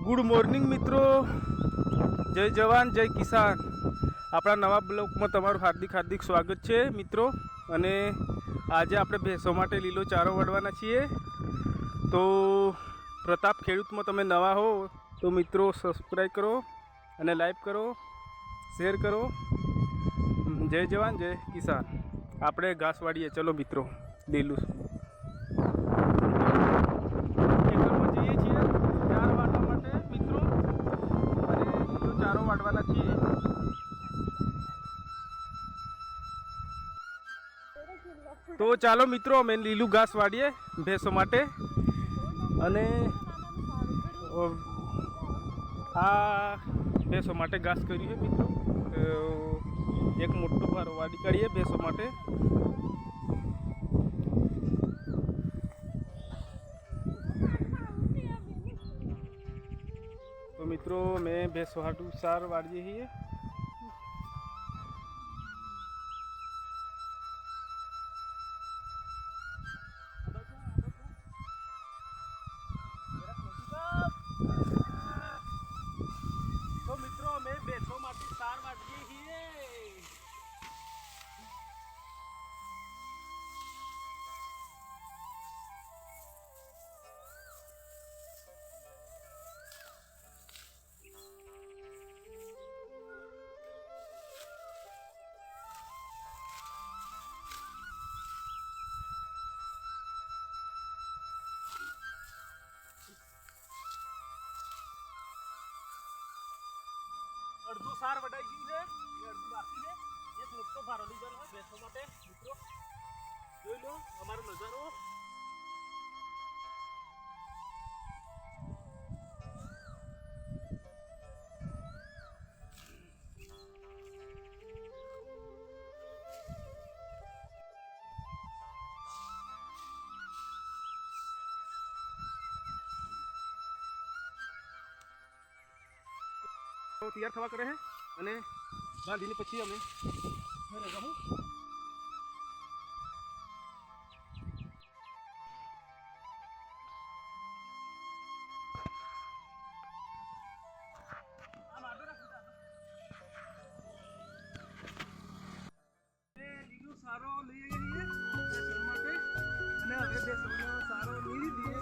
Good morning મિત્રો, જય જવાન જય કિસાન. આપણા નવા બ્લોગમાં તમારું હાર્દિક હાર્દિક સ્વાગત છે મિત્રો. અને આજે આપણે ભેંસો માટે લીલો ચારો વાળવાના છીએ. તો પ્રતાપ ખેડૂતમાં તમે નવા હો તો મિત્રો સબસ્ક્રાઈબ કરો અને લાઈક કરો, શેર કરો. જય જવાન જય કિસાન. આપણે ઘાસ વાળીએ, ચલો મિત્રો લીલું ચારો વાળવાના છીએ. તો ચાલો મિત્રો અમે લીલું ઘાસ વાળીએ ભેંસો માટે. અને આ ભેંસો માટે ઘાસ કર્યું છે મિત્રો. એક મોટો ભારો વાળી કાઢીએ ભેંસો માટે. તો મિત્રો મેં ભેંસો હાટું સાર વાળીએ છીએ. તો મિત્રો મેં ભેંસો માટે સાર વાળીએ છીએ. અડધું સાર વડાઈ ગયું છે, અડધું બાકી છે. એક મોટો ભારો લીધેલો હોય ભેંસો માટે મિત્રો. જોઈ લો અમારો નજારો. તૈયાર થવા કરે છે અને બાંધીને પછી અમે ઘરે જવું. લીલું સારો લઈ આવીએ બેસવા માટે. અને હવે બેસવાનો સારો લઈ દઈએ.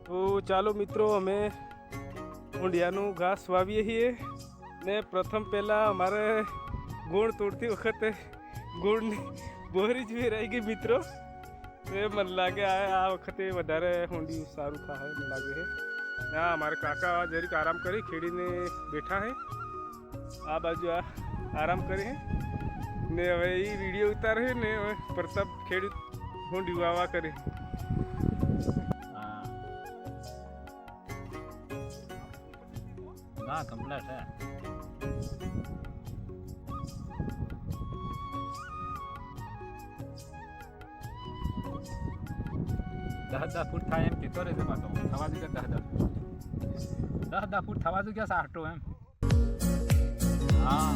તો ચાલો મિત્રો અમે ઊંડિયાનું ઘાસ વાવીએ છીએ. ને પ્રથમ પહેલાં અમારે ગુણ તોડતી વખતે ગુણની બોરી જ વેરાઈ ગઈ મિત્રો. એ મને લાગે આ વખતે વધારે ઊંડિયું સારું થાય મને લાગે છે. હા, અમારા કાકા જરીક આરામ કરી ખેડીને બેઠા છે. આ બાજુ આ આરામ કરી ને હવે એ વિડીયો ઉતારે છે ને હવે પ્રતાપ ખેડૂત ઊંડિયું વાવા કરે. હા, કમ્પ્લીટ है. 10 ફૂટ થાય એમ કહેતો રહે એમાં તો થવા દે. 10 ફૂટ થવા દે ક્યાં સાટો એમ. હા,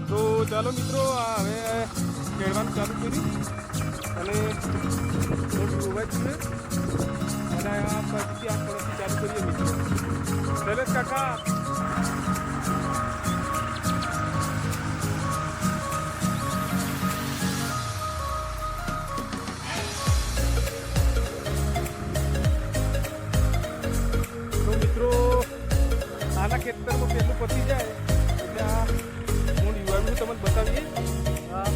તો ચાલો મિત્રો હવે ખેડવાનું ચાલુ કર્યું અને ઉભાઈ છે. અને આ પછી આ ફળથી ચાલુ કરીએ મિત્રો. શૈલેષ કાકા ખેતરમાં પહેલું પતી જાય એટલે આ હું યુવાનું તમને બતાવીએ. હા,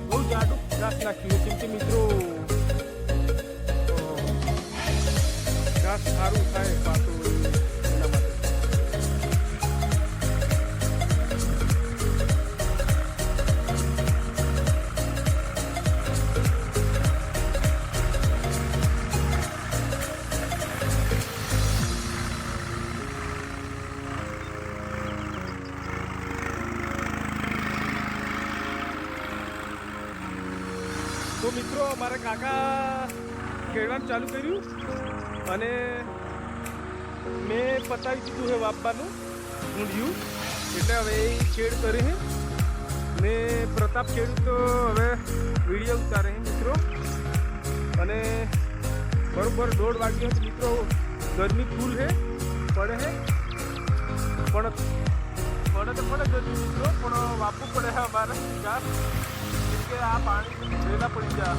બહુ જાડું ઘાસ નાખ્યું કેમ કે મિત્રો ઘાસ સારું થાય પાછું એના માટે. તો મિત્રો મારા કાકા ખેડવાનું ચાલુ કર્યું અને મેં પતાવી દીધું છે વાપવાનું ઊંધિયું, એટલે હવે એ ખેડ કરે છે ને પ્રતાપ ખેડૂત તો હવે વિડીયો ઉતારે છે મિત્રો. અને બરોબર 1:30 વાગ્યો છે મિત્રો. ગરમી ફૂલ છે, પડે છે પણ ગરમી મિત્રો, પણ વાપવું પડે છે અમારે ઘાસ, કે આ પાણી વહેલા પડી જાય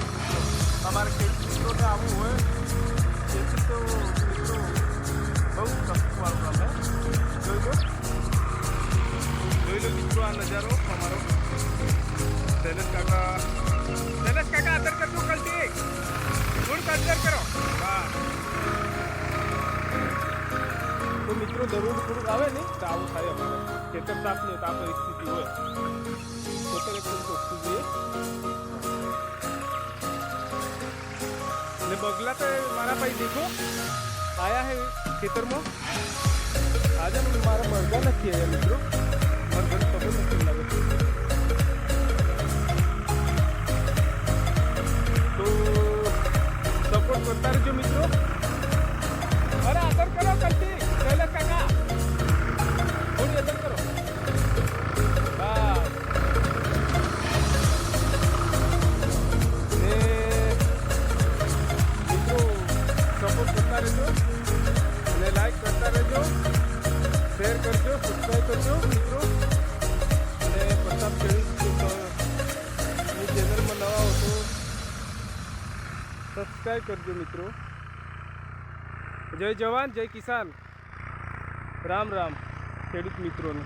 અમારે ખેડૂત મિત્રોને આવવું હોય જેથી તો મિત્રો બહુ તકલીફવાળું કામ છે. જોઈ લો મિત્રો આ નજારો અમારો. શૈલેષ કાકા આદર કરજો કલથી ગુણ કલ્ચર કરો. વાહ. તો મિત્રો દરરોજ થોડુંક આવે ને તો આવું થાય અમારે. ખેતર સાફ નહીં તો આ પરિસ્થિતિ હોય. પોતાને થોડુંક ઓછું જોઈએ ને બગલા તો મારા ભાઈ દેખો આયા હે ખેતરમાં. આજે મારા મરઘા નથી આવ્યા મિત્રો, મરઘાને ખબર નથી લાગે. તો સપોર્ટ કરતા રહેજો મિત્રો. અરે આદર કરો કલથી શૈલેષ કાકા, થોડી આદર કરો. અને લાઈક કરતા રહેજો, શેર કરજો, સબસ્ક્રાઈબ કરજો મિત્રો. અને પ્રતાપ ખેડૂતની ચેનલમાં નવા હો તો સબસ્ક્રાઈબ કરજો મિત્રો. જય જવાન જય કિસાન. રામ રામ ખેડૂત મિત્રોને.